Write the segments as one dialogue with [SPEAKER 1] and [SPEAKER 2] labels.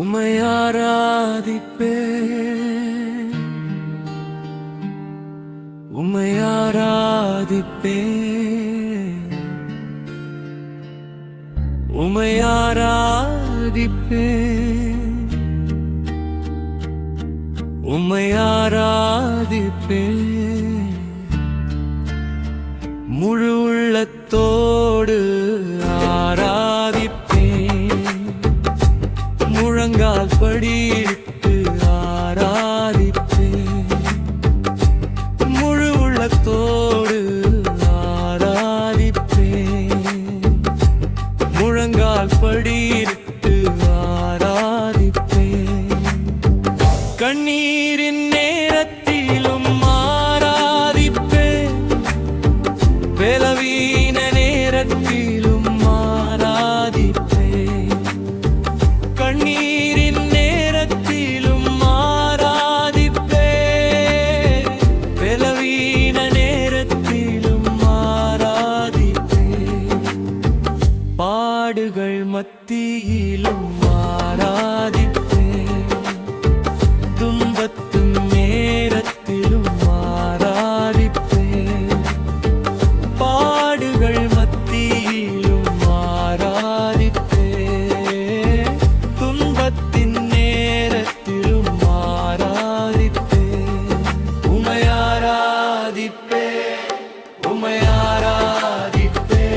[SPEAKER 1] உம்மை ஆராதிப்பேன், உம்மை ஆராதிப்பேன், உம்மை ஆராதிப்பேன், உம்மை ஆராதிப்பேன். முழு உள்ளத்தோடு ஆராதிப்பேன், முழங்கால் படியிட்டு ஆராதிப்பேன். முழு உள்ளத்தோடு ஆராதிப்பேன், முழங்கால் படியிட்டு ஆராதிப்பேன். கண்ணீரின் நேரத்திலும் ஆராதிப்பேன், பலவீன நேரத்திலும் ஆராதிப்பேன். கண்ணீரின் நேரத்திலும் ஆராதிப்பேன், பலவீன நேரத்திலும் ஆராதிப்பேன். பாடுகள் மத்தியிலும் ஆராதிப்பேன், துன்பத்து நேரத்திலும் ஆராதிப்பேன். பாடுகள் மத்தியிலும் ஆராதிப்பேன், துன்பத்தின் நேரத்திலும் ஆராதிப்பேன். உம்மை ஆராதிப்பேன், உம்மை ஆராதிப்பேன்,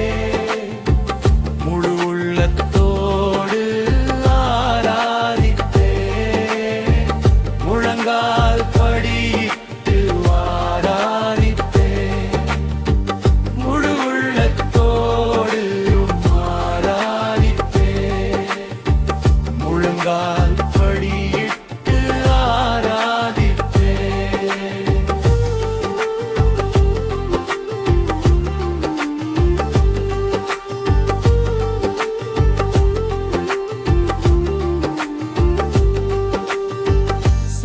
[SPEAKER 1] முழு உள்ளத்தோடு ஆராதிப்பேன். முழங்கால் படியிட்டு ஆராதிப்பேன், முழு உள்ளத்தோடு ஆராதிப்பேன். முழங்கால் படியிட்டு ஆராதிப்பேன்.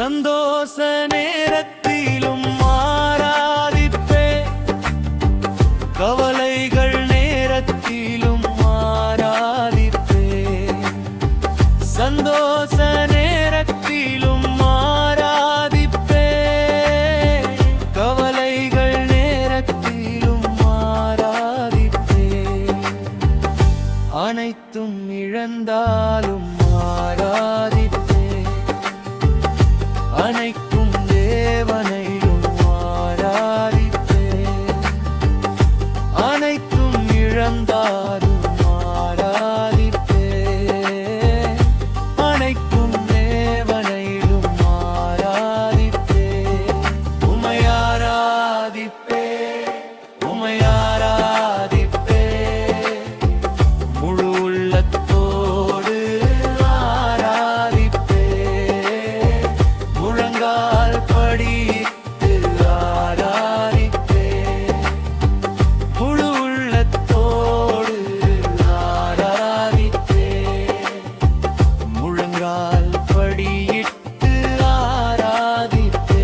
[SPEAKER 1] சந்தோஷ நேரத்திலும் ஆராதிப்பேன், கவலைகள் நேரத்திலும் ஆராதிப்பேன். சந்தோஷ நேரத்திலும் ஆராதிப்பேன், கவலைகள் நேரத்திலும் ஆராதிப்பேன். அனைத்தும் இழந்தாலும் ஆராதிப்பேன், அனைக்கும் தேவனையும் ஆராதிப்பேன். அனைத்தும் இழந்தாலும் ஆராதிப்பேன், அனைக்கும் தேவனையும் ஆராதிப்பேன். உம்மை ஆராதிப்பேன், உம்மை ஆராதிப்பேன், முழு உள்ளத்தோடு ஆராதிப்பேன். முழங்கால் படியிட்டு ஆராதிப்பேன், முழு உள்ளத்தோடு ஆராதிப்பேன். முழங்கால் படியிட்டு ஆராதிப்பேன்.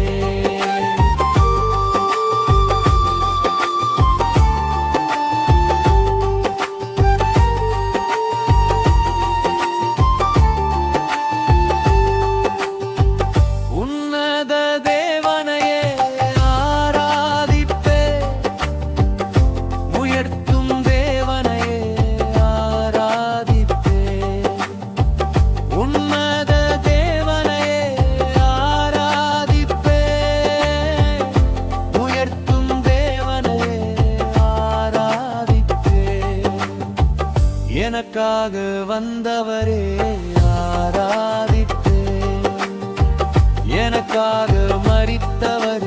[SPEAKER 1] உன்னத தேவனையே ஆராதிப்பேன், உயர்த்தும் தேவனையே ஆராதிப்பேன். உன்னத தேவனையே ஆராதிப்பேன், உயர்த்தும் தேவனையே ஆராதிப்பேன். எனக்காக வந்தவரே ஆராதிப்பேன், எனக்காக மரித்தவரே